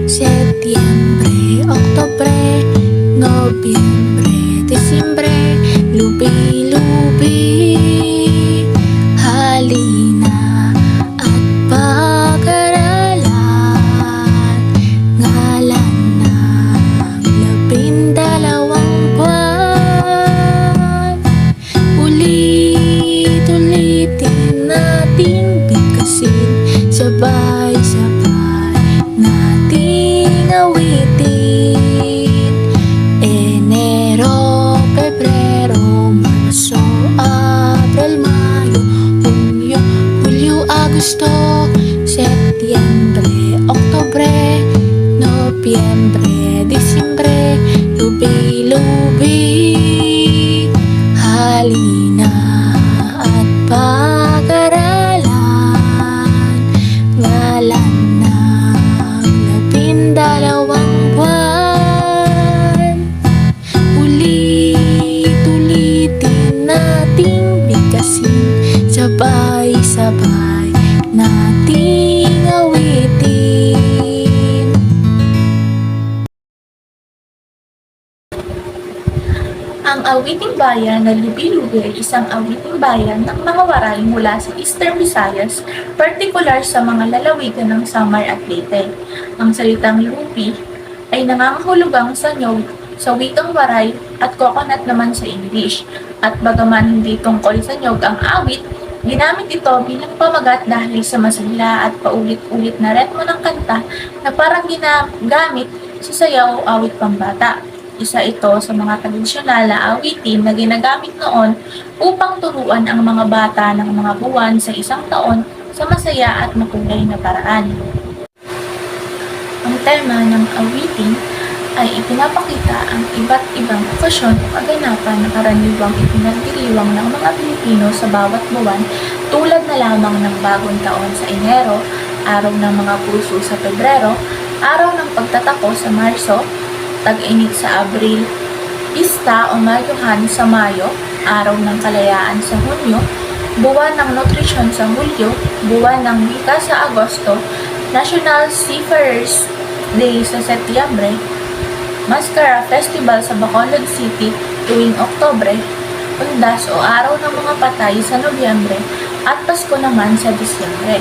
Setyembre, Oktubre, Nobyembre, Desyembre, lubi-lubi, halina at pag-aralan. Ngalan ng 12 buwan, ulit-ulitin nating bigkasin, sabay-sabay nating awitin. Enero, Pebrero, Marso, Abril, Mayo, Hunyo, Hulyo, Agosto, Setyembre, Oktubre, Nobyembre, Disyembre, lubi-lubi, halina at pag-aralan. Ngalan ng 12 buwan, ulit-ulitin nating bigkasin, sabay-sabay nating awitin. Ang awiting bayan na Lubi-Lubi ay isang awiting bayan ng mga waray mula sa Eastern Visayas, partikular sa mga lalawigan ng Samar at Leyte. Ang salitang lupi ay nangangahulugang sanyog sa wikang waray at coconut naman sa English. At bagaman hindi tungkol sa nyog ang awit, ginamit ito bilang pamagat dahil sa masigla at paulit-ulit na retmo ng kanta na parang ginagamit sa sayaw o awit pambata. Isa ito sa mga tradisyonal na awitin na ginagamit noon upang turuan ang mga bata ng mga buwan sa isang taon sa masaya at makulay na paraan. Ang tema ng awitin ay ipinapakita ang iba't ibang okasyon o kaganapan na karaniwang ipinagdiriwang ng mga Pilipino sa bawat buwan, tulad na lamang ng bagong taon sa Enero, araw ng mga puso sa Pebrero, araw ng pagtatapos sa Marso, tag-init sa Abril, Pista o Mayuhan sa Mayo, araw ng kalayaan sa Hunyo, buwan ng nutrisyon sa Hulyo, buwan ng wika sa Agosto, National Seafarers Day sa Setyembre, Mascara Festival sa Bacolod City tuwing Oktubre, Undas o Araw ng mga Patay sa Nobyembre, at Pasko naman sa Disyembre.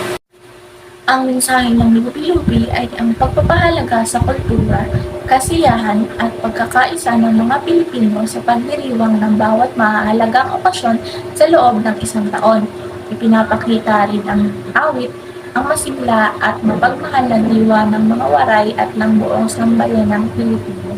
Ang mensahe ng Lubi-Lubi ay ang pagpapahalaga sa kultura, kasiyahan at pagkakaisa ng mga Pilipino sa pagdiriwang ng bawat mahahalagang okasyon sa loob ng isang taon. Ipinapakita rin ang awit, ang masigla at mapagmahal na diwa ng mga waray at ng buong sambayanang Pilipino.